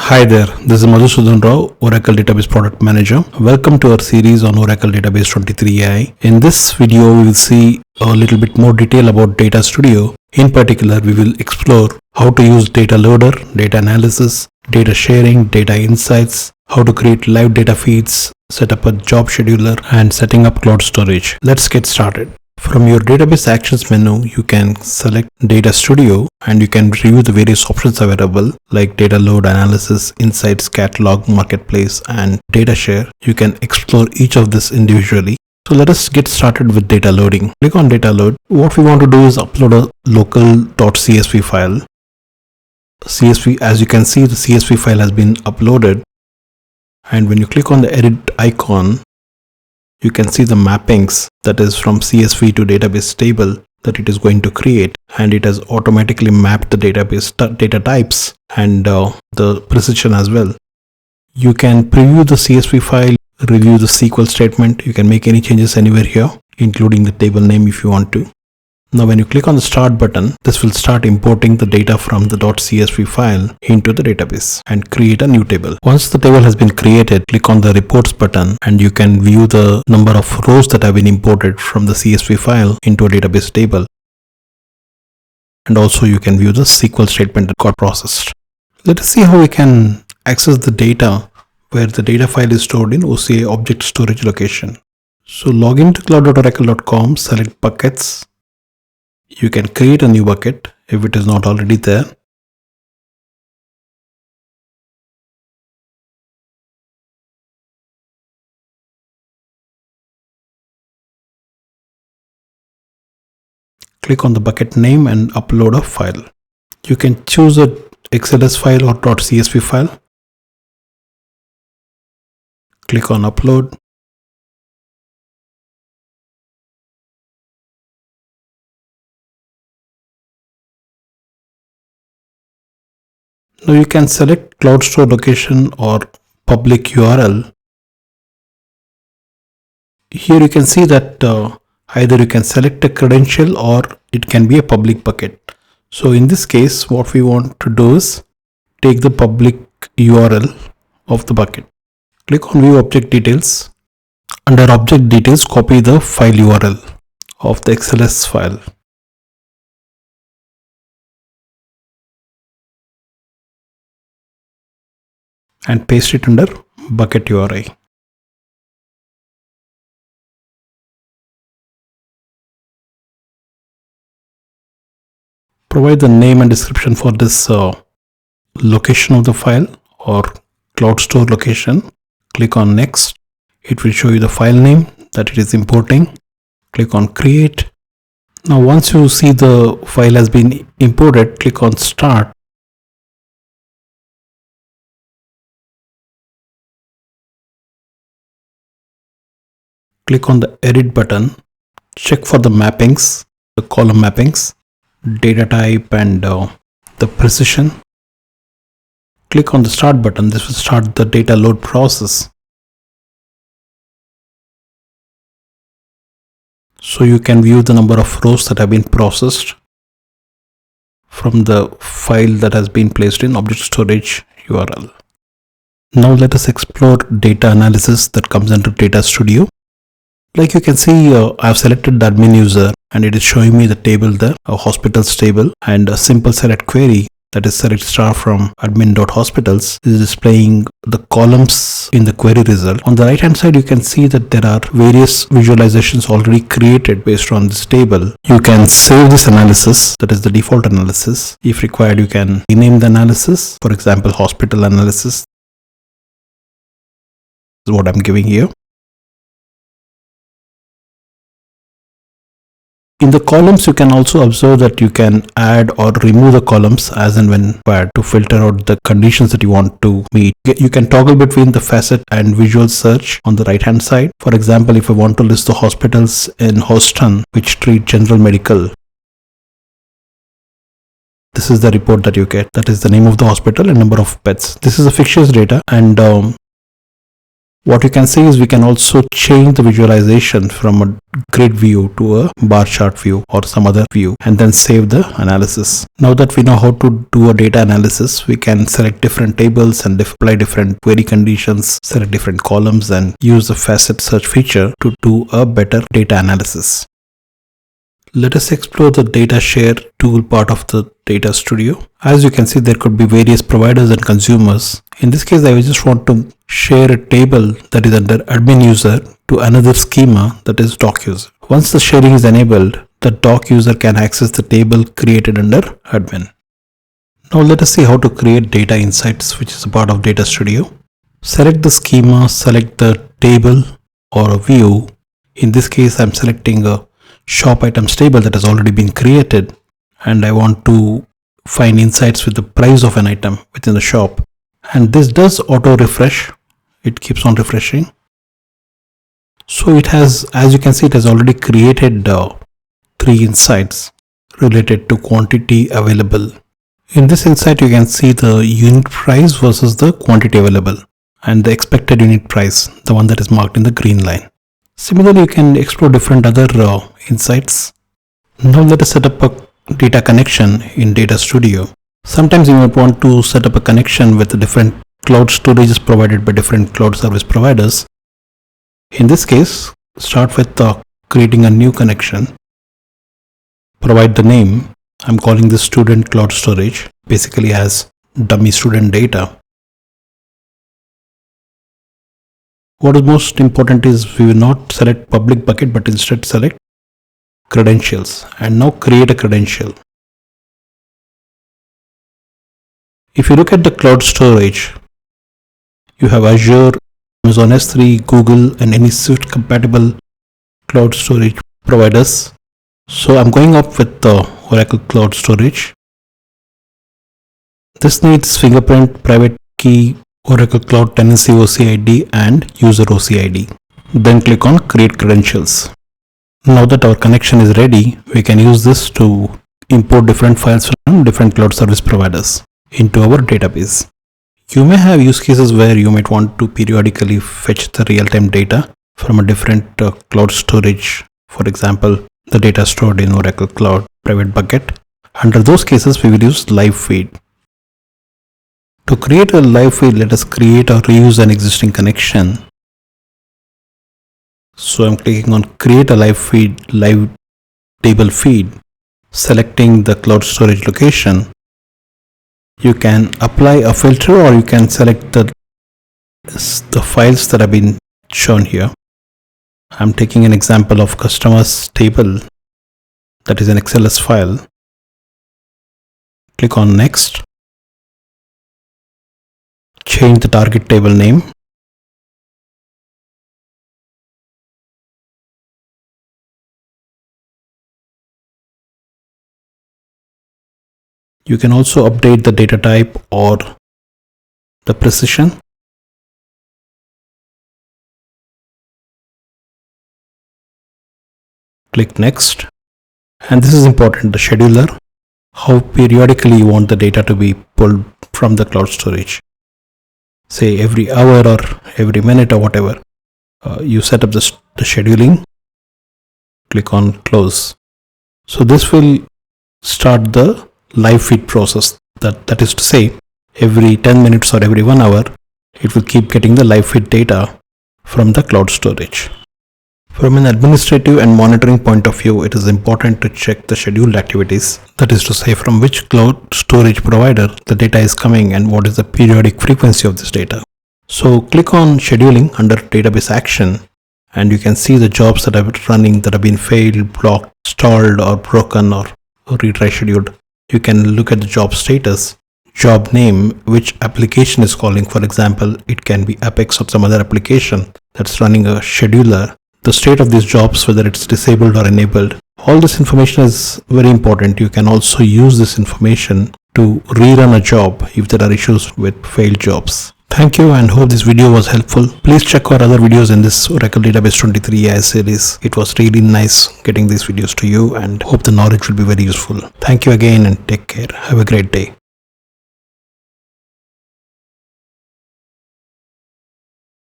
Hi there, this is Madhusudan Rao, Oracle Database Product Manager. Welcome to our series on Oracle Database 23 AI. In this video, we will see a little bit more detail about Data Studio. In particular, we will explore how to use data loader, data analysis, data sharing, data insights, how to create live data feeds, set up a job scheduler, and setting up cloud storage. Let's get started. From your database actions menu, you can select Data Studio and you can review the various options available like data load, analysis, insights, catalog, marketplace, and data share. You can explore each of this individually. So let us get started with data loading. Click on data load. What we want to do is upload a local.csv file. CSV, as you can see, the CSV file has been uploaded. And when you click on the edit icon, you can see the mappings, that is from CSV to database table, that it is going to create, and it has automatically mapped the database data types and the precision as well. You can preview the CSV file, review the SQL statement. You can make any changes anywhere here, including the table name if you want to. Now when you click on the start button, this will start importing the data from the .csv file into the database and create a new table. Once the table has been created, click on the reports button and you can view the number of rows that have been imported from the CSV file into a database table. And also you can view the SQL statement that got processed. Let us see how we can access the data where the data file is stored in OCI object storage location. So log into cloud.oracle.com, select buckets. You can create a new bucket if it is not already there. Click on the bucket name and upload a file. You can choose a XLS file or .csv file. Click on upload. Now you can select cloud store location or public URL. Here you can see that either you can select a credential or it can be a public bucket. So in this case, what we want to do is take the public URL of the bucket. Click on view object details. Under object details, copy the file URL of the XLS file. And paste it under bucket URI. Provide the name and description for this location of the file or cloud store location. Click on next. It will show you the file name that it is importing. Click on create. Now once you see the file has been imported, click on start. Click on the edit button, check for the mappings, the column mappings, data type and the precision. Click on the start button. This will start the data load process. So you can view the number of rows that have been processed from the file that has been placed in object storage URL. Now let us explore data analysis that comes into Data Studio. Like you can see, I have selected the admin user and it is showing me the table there, a hospitals table, and a simple select query, that is select star from admin.hospitals, is displaying the columns in the query result. On the right hand side, you can see that there are various visualizations already created based on this table. You can save this analysis, that is the default analysis. If required, you can rename the analysis, for example, hospital analysis. This is what I'm giving here. In the columns, you can also observe that you can add or remove the columns as and when required to filter out the conditions that you want to meet. You can toggle between the facet and visual search on the right hand side. For example, if I want to list the hospitals in Houston which treat general medical, this is the report that you get. That is the name of the hospital and number of beds. This is a fictitious data, and What you can see is we can also change the visualization from a grid view to a bar chart view or some other view and then save the analysis. Now that we know how to do a data analysis, we can select different tables and apply different query conditions, select different columns and use the facet search feature to do a better data analysis. Let us explore the data share tool part of the Data Studio. As you can see, there could be various providers and consumers. In this case, I just want to share a table that is under admin user to another schema, that is doc user. Once the sharing is enabled, the doc user can access the table created under admin. Now let us see how to create data insights, which is a part of Data Studio. Select the schema, select the table or a view. In this case, I'm selecting a shop items table that has already been created, and I want to find insights with the price of an item within the shop. And this does auto refresh. It keeps on refreshing. So it has, as you can see, it has already created 3 insights related to quantity available. In this insight, you can see the unit price versus the quantity available and the expected unit price, the one that is marked in the green line. Similarly, you can explore different other insights. Now let us set up a data connection in Data Studio. Sometimes you might want to set up a connection with different cloud storages provided by different cloud service providers. In this case, start with creating a new connection. Provide the name. I'm calling this student cloud storage. Basically has dummy student data. What is most important is we will not select public bucket, but instead select credentials, and now create a credential. If you look at the cloud storage, you have Azure, Amazon S3, Google, and any Swift compatible cloud storage providers. So I'm going up with the Oracle Cloud Storage. This needs fingerprint, private key, Oracle Cloud Tenancy OCID and User OCID. Then click on Create Credentials. Now that our connection is ready, we can use this to import different files from different cloud service providers into our database. You may have use cases where you might want to periodically fetch the real-time data from a different cloud storage. For example, the data stored in Oracle Cloud Private Bucket. Under those cases, we will use live feed. To create a live feed, let us create or reuse an existing connection. So I'm clicking on create a live feed, live table feed, selecting the cloud storage location. You can apply a filter or you can select the files that have been shown here. I'm taking an example of customers table, that is an XLS file. Click on next. Change the target table name. You can also update the data type or the precision. Click next. And this is important, the scheduler, how periodically you want the data to be pulled from the cloud storage. Say every hour or every minute or whatever. You set up the scheduling. Click on close. So this will start the live feed process. That is to say, every 10 minutes or every 1 hour, it will keep getting the live feed data from the cloud storage. From an administrative and monitoring point of view, it is important to check the scheduled activities. That is to say, from which cloud storage provider the data is coming and what is the periodic frequency of this data. So click on scheduling under database action, and you can see the jobs that are running that have been failed, blocked, stalled, or broken, or retry scheduled. You can look at the job status, job name, which application is calling. For example, it can be Apex or some other application that's running a scheduler. The state of these jobs, whether it's disabled or enabled. All this information is very important. You can also use this information to rerun a job if there are issues with failed jobs. Thank you and hope this video was helpful. Please check our other videos in this Oracle Database 23 AI series. It was really nice getting these videos to you and hope the knowledge will be very useful. Thank you again and take care. Have a great day.